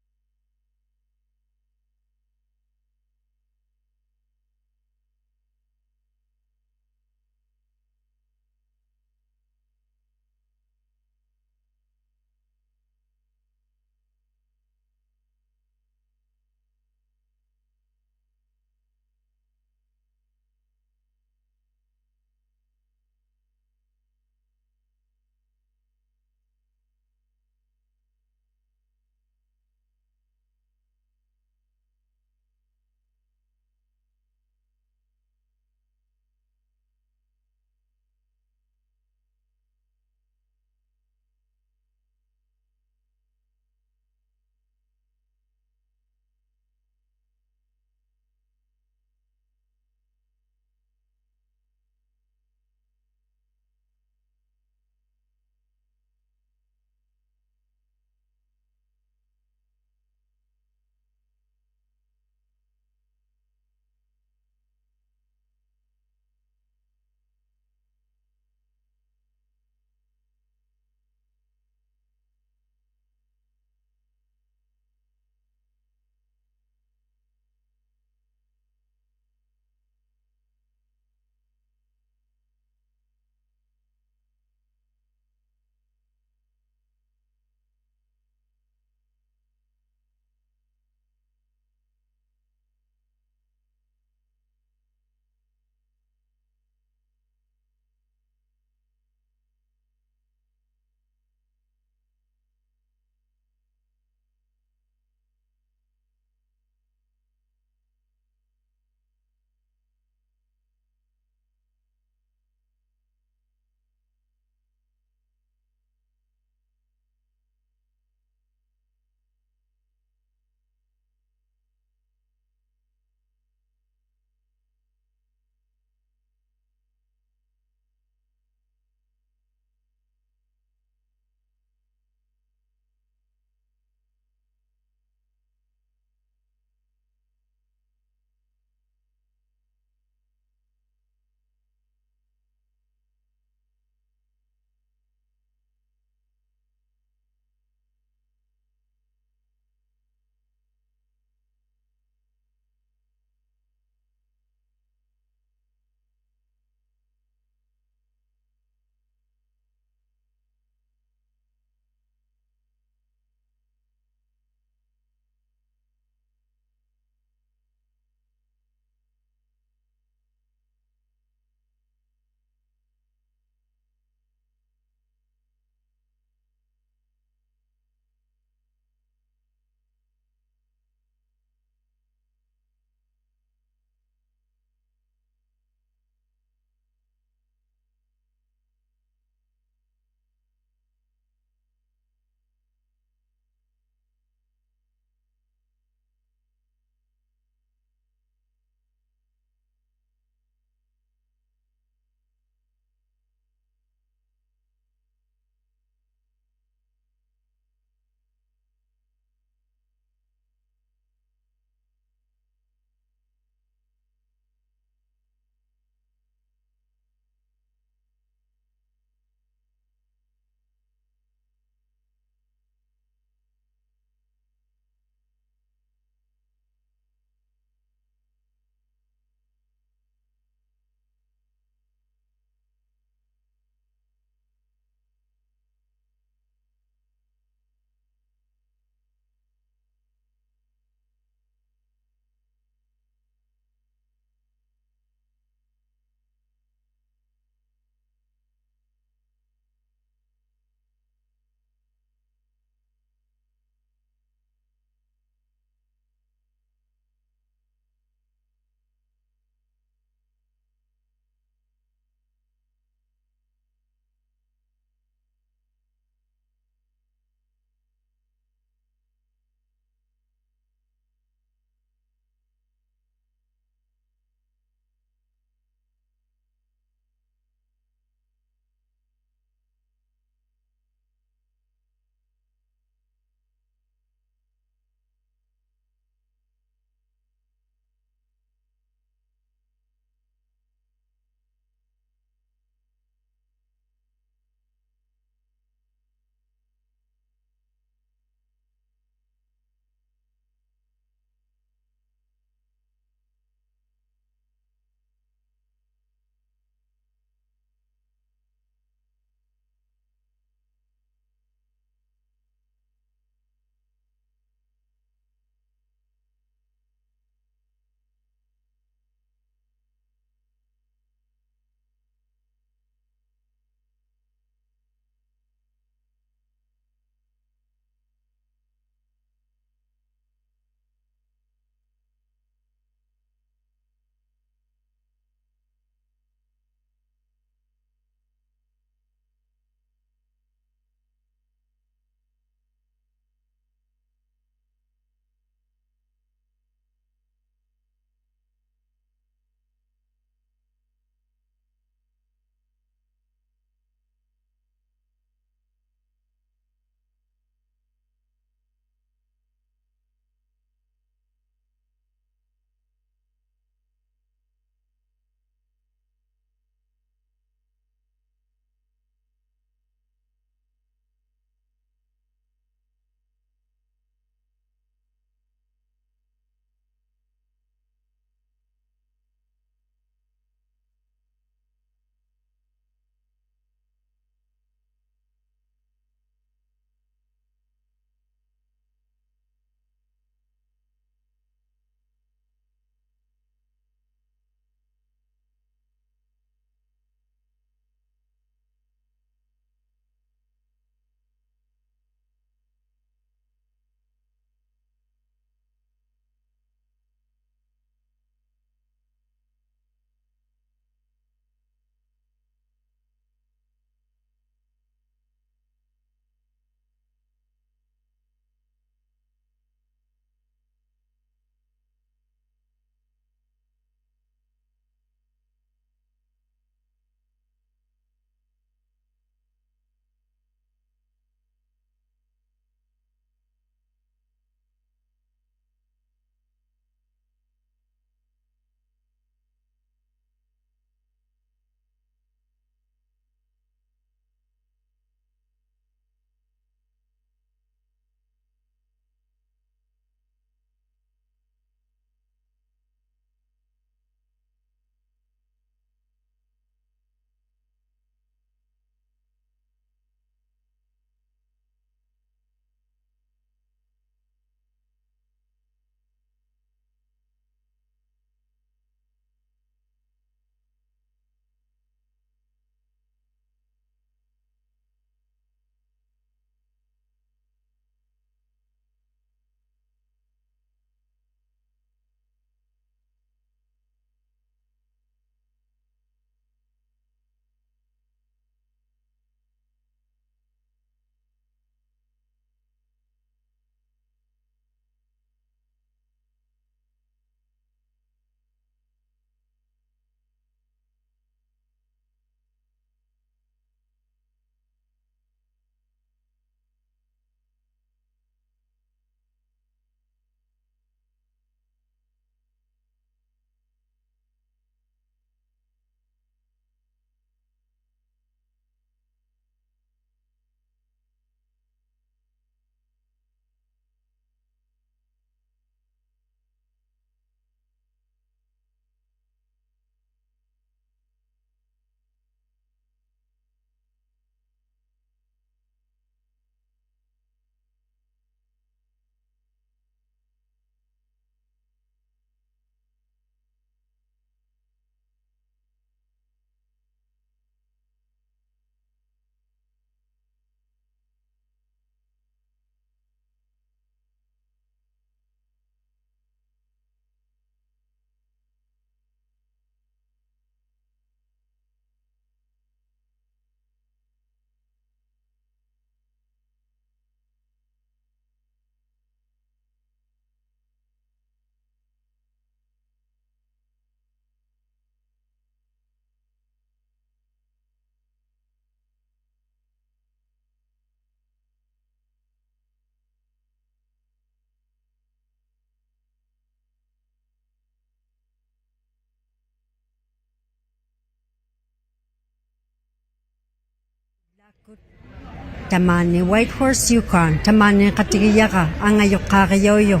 ᓄᓙꒁ Tamani White Horse Yukon, Tamani Katigiyaka, Angayok Karayoyo,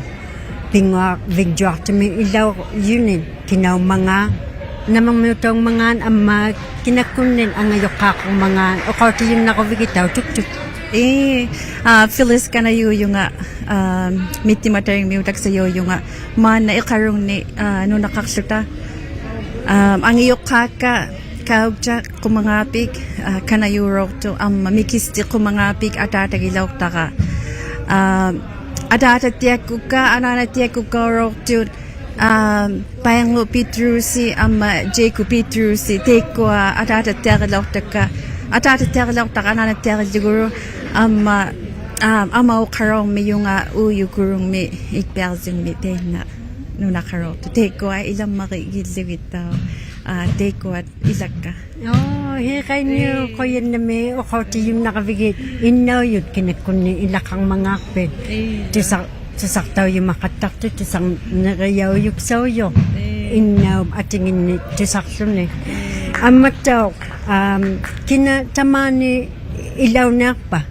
Pingwa Vigjoatami Ilaw Yunin, Kinaw mga namang mitong mga ama kinakunin angayok kakong mga o karti yung nakavigitaw tuk-tuk. Phyllis ka na yung miti mataring miutak sa yung man na ikarong ni nung nakaksuta. Ang iyok kaka kaugja kumangapig kanayuro to mamikisti kumangapig atatagilaw taka atatatiyak ka ananatiyak ka rok to Payang Petrusi Jacob Petrusi tekwa atatagilaw taka ananatiyak amaw karong mi yung uyu kurong mi ikperzing mi na nung nakarong to tekwa ilang makikilibit daw tekwa ilaka. Hikay niyo ko yun na may o karti yung nakavigit inaw yun kinakuni ilakang mga akpid. Tusaktaw yung makatakto tusang nagayaw yung sayo. Inaw atingin ni tusaksyon eh. Amataw kinatamani ilaw na pa.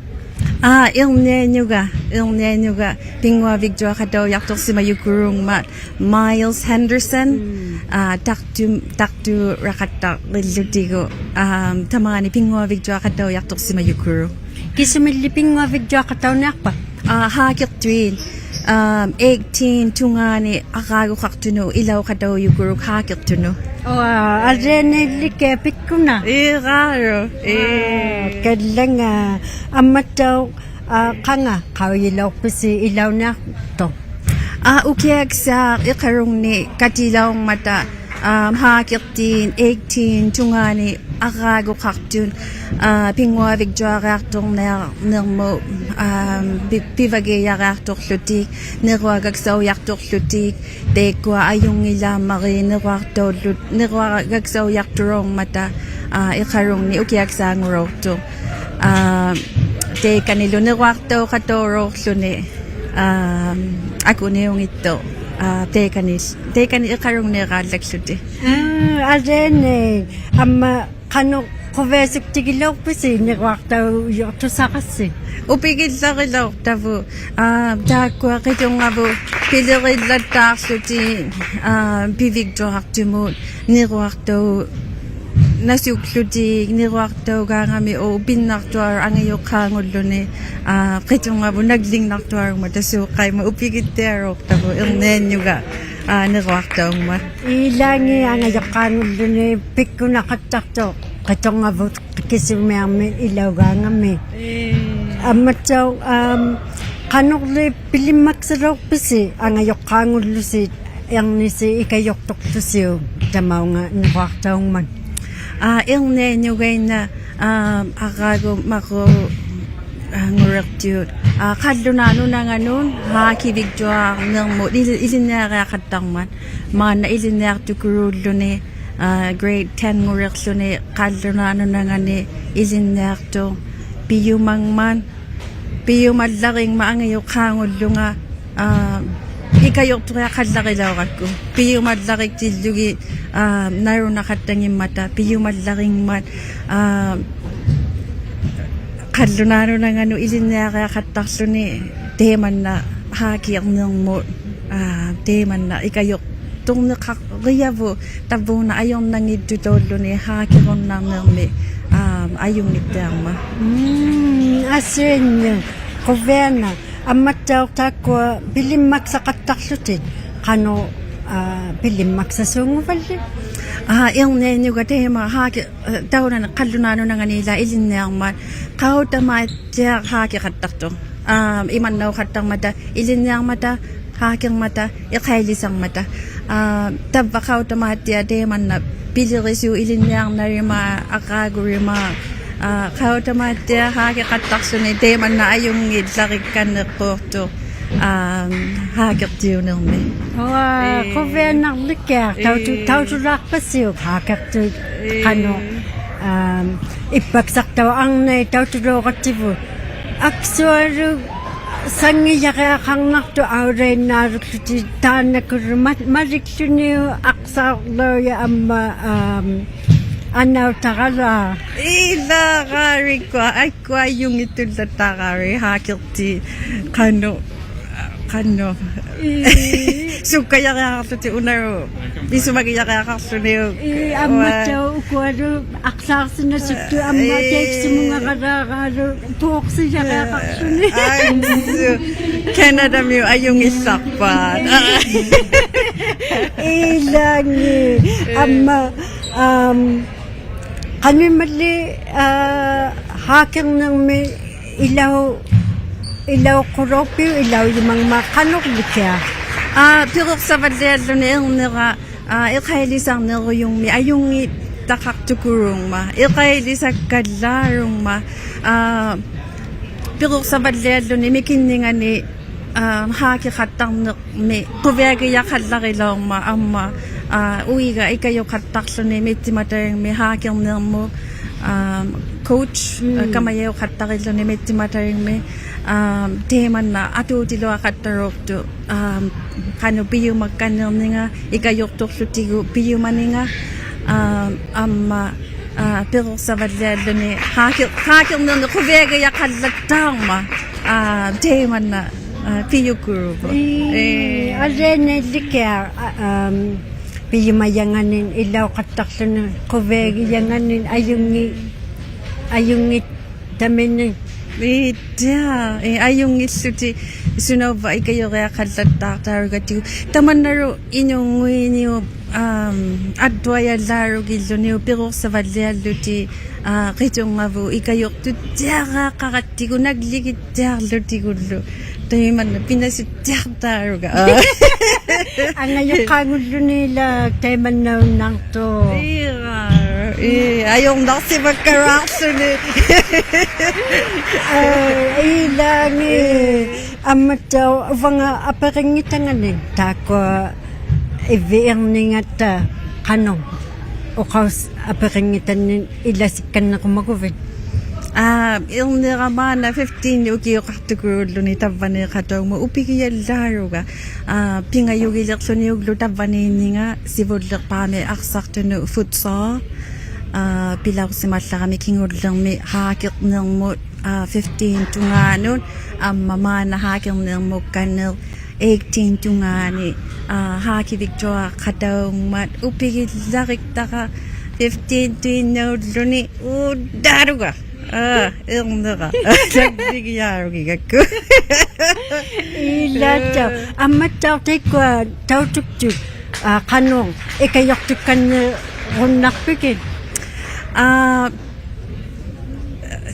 Ilnenyoga pingwa vigjo kadaw yaktok si mayugurong Miles Henderson taktu rakatak lilutigo tamani pingwa vigjo kadaw yaktok si mayuguro Kisumili pingwa vigjo kataw na pa. Hakit twin 18 tungani akago kaktuno ilaw kadaw yuguro hakit tuno. Arene likepit ko na. Raro. Kadlang amataw kanga kawilaw pa si ilaw na to. Ukiyak sa ikarong ni katilaw mata hakit din 18 tungani akago kaktun pingwa vigjo raktong nermo pivage yaktok lutik nerwagag saw yaktok lutik dekwa ayong ila mari nerwagag saw yaktorong mata ikarong ni ukiyak sa ngorokto de kanilo nerwagto katoro lune ako ne yung ito tekanis ikarong neralak lutik Arene amma kano kovesik tigilaw pa si nagwaktaw yung tusakasi. Upigil sa kilaw tabo dakwa kitong abo piliril latak suti pivigjo haktumut nirwaktaw nasukluti nirwaktaw gangami o binaktuar ang iyo kangulone kitong abo nagling naktuar matasukay maupigil terok tabo ilnen yuga nirwaktaw ma Ilangi ang iyo kangulone pikko nakatakto katong abo kisimayami ilaw gangami. Amatsaw kanukli pilimak sa rok pisi ang ayok kangulo si yang nisi ikayok tok to siyo damaw nga nirwaktaw man. Ilne nyugay na akago mako nguraktiut kadunano na nga nun hakibigjo ng mo ilinera katang man na ilinera tukurulo ni grade 10 ngurakso ni kadunano na nga ni ilinera to piyumang piyumalaking maangayo kangulo nga ikayok to kaya kadlakilaw ko piyumalakik tilugi naroon nakatangin mata piyumalaking mat kadlunano na nga no ilinera katakso ni teman na haki ang nang mo teman na ikayok tung nakakayabo tabo na ayong nangidutolo ni haki ron nang me ayong nitama Asin kovena amataw takwa bilimak sa kataksutin kano bilimak sa sunguvali. Yung nenyo gate haki daw na kalunano na nga nila ilinyaman kao tama tiya haki katakto iman daw katang mata ilinyang mata haking mata ikailisang mata tabba kao tama tiya deman na pilirisyo ilinyang na rima akagurima kao tama tiya haki katakso ni deman na ayong idlakikan na korto hakik tiyo nang me. Kovena likya tau tu rak pasiyo hakik tu kano ipagsak taw ang nay tau tu rokatibo aksuaru sangi yaka kang nakto aure naruk ti tanak marik niyo aksa lo ya amma Anaw takala. Ila kari ko yung itulad takari hakilti kano so kaya kakasuti unaro bisu magiya kaya kakasuti Amma daw kuwado aksasin na situ amma text mo nga kada talk siya kaya kaksuni. Canada mo ayong isakpan. Ilangi amma kami mali haking ng may ilaw kuropyo, ilaw yung mga makanok likya. Pero sa badlelo ni nira ilkayli sang nero yung mi ayong takaktukurong ma ilkayli sa kadlarong ma pero sa badlelo ni mikiningan ni haki katang mi kovega kadlarilong ma amma uiga ikayo katakso ni mitimateng mi haking nemo coach kamayo katakilo ni mitimateng mi teman na ato tilo akatarok to kano piyo magkanil nga ikayok to sutigo piyo maninga amma pero sa badlelo ni hakil nung kovega yakadlatang ma teman na piyo guru Alene likya piyo mayanganin ilaw katakso na kovega yanganin ayungi damin Ita, ayong isuti sunova ikayo kaya kalatatar gati taman naro inyong inyo adwaya laro gilo niyo pero sa badlelo ti kitong avo ikayo tu tiara kakati ko nagligit tiarlo ti gulo tayo man pinasitiartaro ga ang ngayon kagulo nila tayo man nang to ayong nasi magkarakso ni ilangi amataw vanga apakangitangan ni tako iviang ningata kanong o kaus apakangitan ni ilasikan na kumaguvid yung nirama na 15 yuki yung kaktukulo ni tabani katong mo upiki yung laro ka pingayugi lakso ni uglo tabani ni nga sivudlak pa me aksak to no futsal pilaw si matla kami kingod lang may hakit ng mo 15 tunga nun mama na hakit ng mo kanil 18 tunga ni haki victoria katong mat upigit lakik taka 15 tunod luni daru ka yung naka ᓴᓅကိᔮկauti지ᔬᓅ ilaw amataw tayo taw tuktuk kanong ikayok tukan runak pikin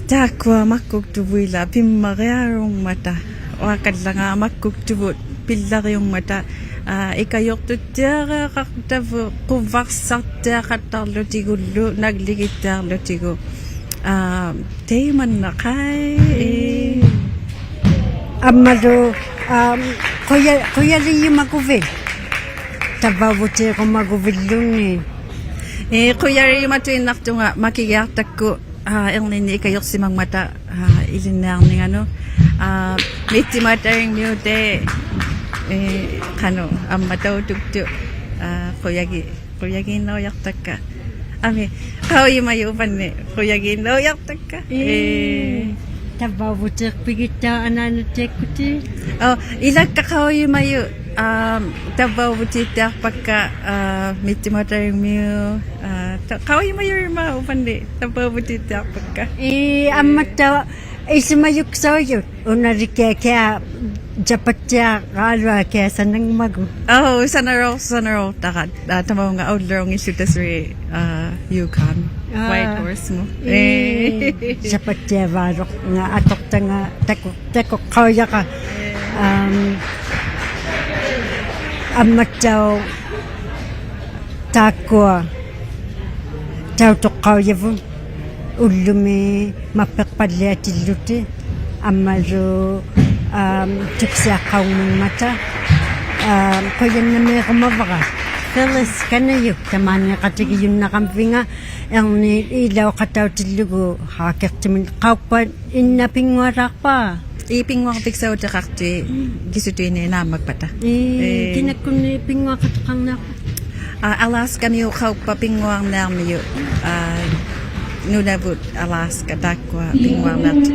takwa makuktubuila pimmarearong mata wakadlanga makuktubut pillariyong mata ikayok tutera kaktavu kuvaksartea katarlo tigullo nagligitarlo tigo teman na kay amado kuya rin yung maguvid tababuti ko maguvid luni kuya rin yung matuin nakto nga makiyatak ko yung nini ikayok si mang mata ilinang ni ano miti mata yung mute kano ang mataw tukto kuya ginawayak ka Ami, kau yung mayupan ni Kuya Gino, yak taka. Tababutik pigita anano tekuti. Oh, ilag ka kau yung mayu. Tababutik tak pagka mitimata yung miyo. Kau yung mayu yung maupan ni tababutik tak pagka. Amata isumayuk sayo. Unari kaya Japatya kalwa kaya sanang magu. Oh, sanaraw takad. Tamaw nga outlarong isutasri Yukon. White horse mo. Japatya varok nga atok ta nga teko kaya ka. Amataw takwa. Taw to kaya vo. Ulumi mapakpadliatiluti. Amaro tıksakaumun mata koyan na kumabaka Phyllis kanayo tamani katigi yun nakampinga ang ilaw kataw tilugo hakik timin kaupan inapingwarak pa ipingwak piksaw takakti gisutuin na magpata kinakun ipingwak katakang na Alaska niyo kaupa ಪಿᕙᓪᓕಅᔪತ್ Nunavut Alaska dakwa ಪಿᕙᓪᓕಅᔪತ್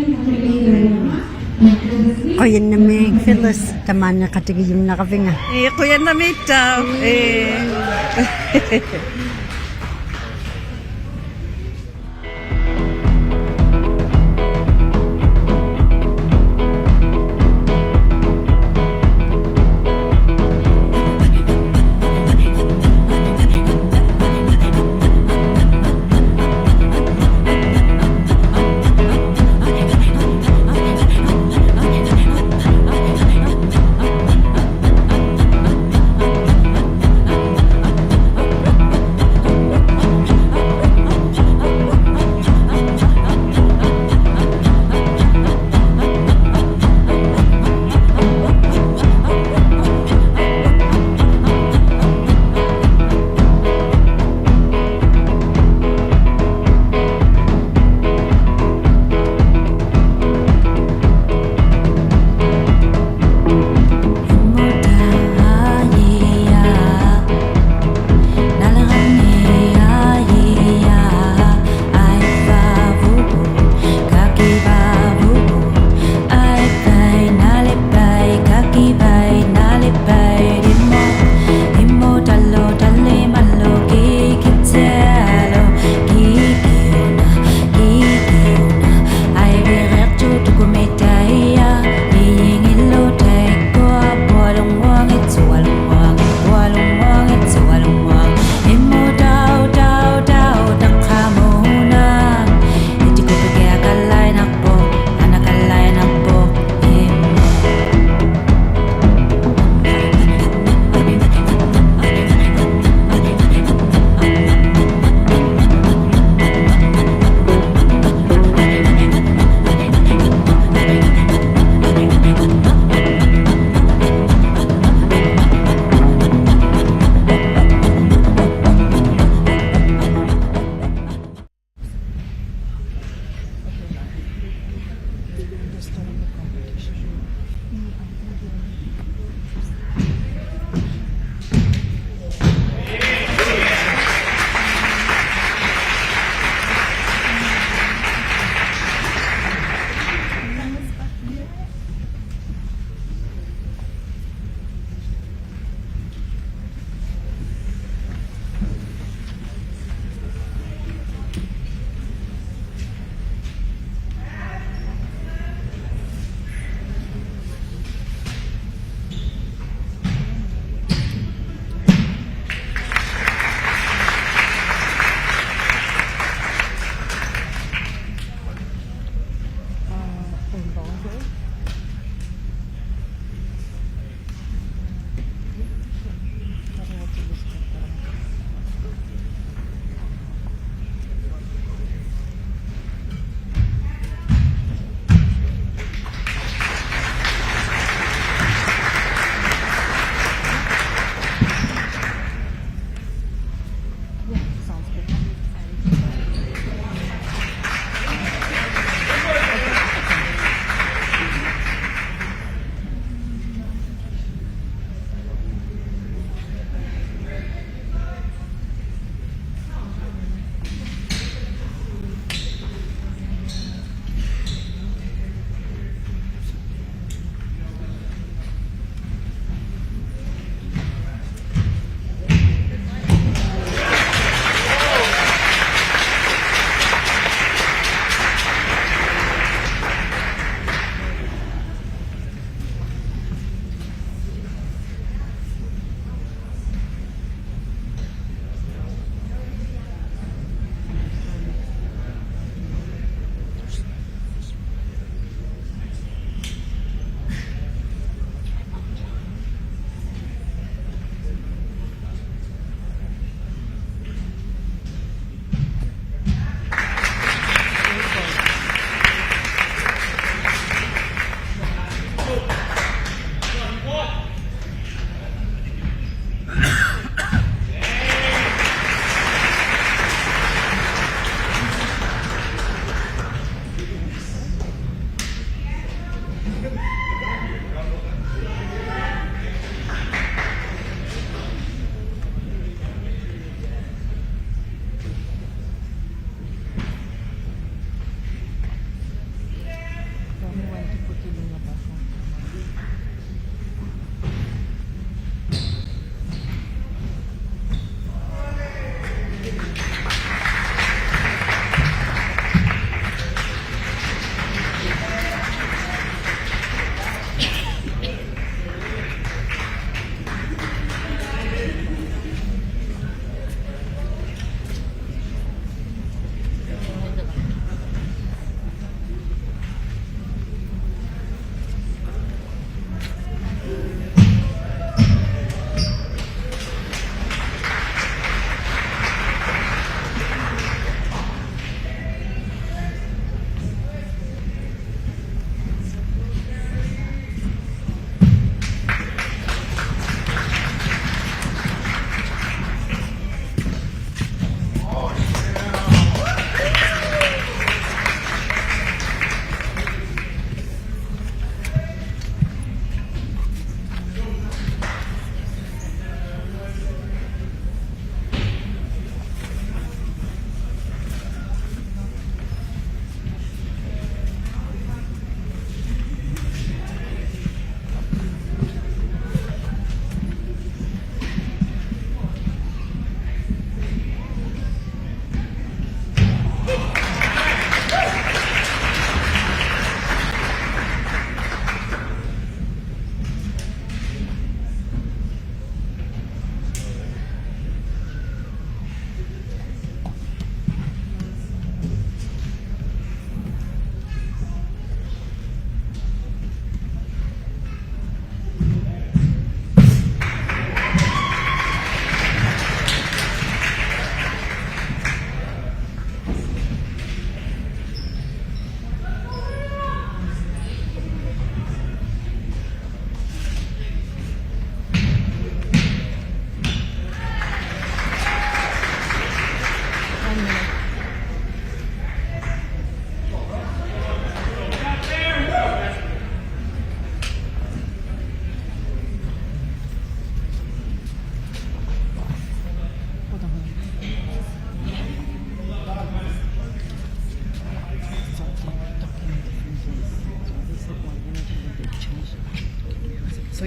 Koyan na may Phyllis, taman na katigiyong nakavinga. ᓄ나ᕗᒥᑦ daw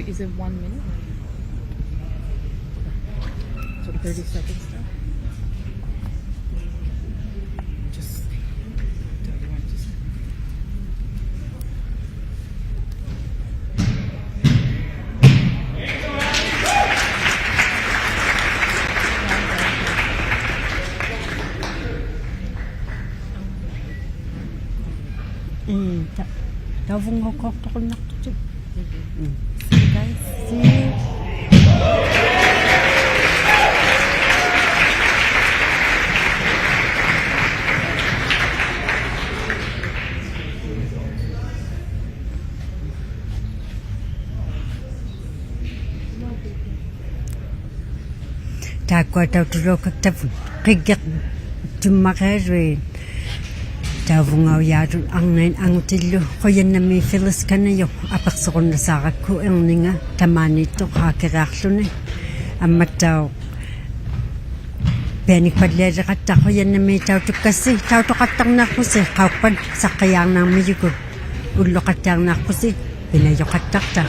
Is it 1 minute? So 30 seconds now? Just tell you what to say. Davung ko ko nakto. Guys, see. Takwa tawtulok tavun. Qigaq tummakaaruin. Tavungauyaatun angutillu qoyannami Phyllis-kanayo apaqsoqunnasaaqakku erninga tamaaniittoq haakeraarluni ammattau Piᕙᓪᓕaqatta qoyannami tautukkassi tautoqattarnaarpusi qauppan saqqayaarnaarmiyuku ulloqattaarnaarpusi pinayoqattarta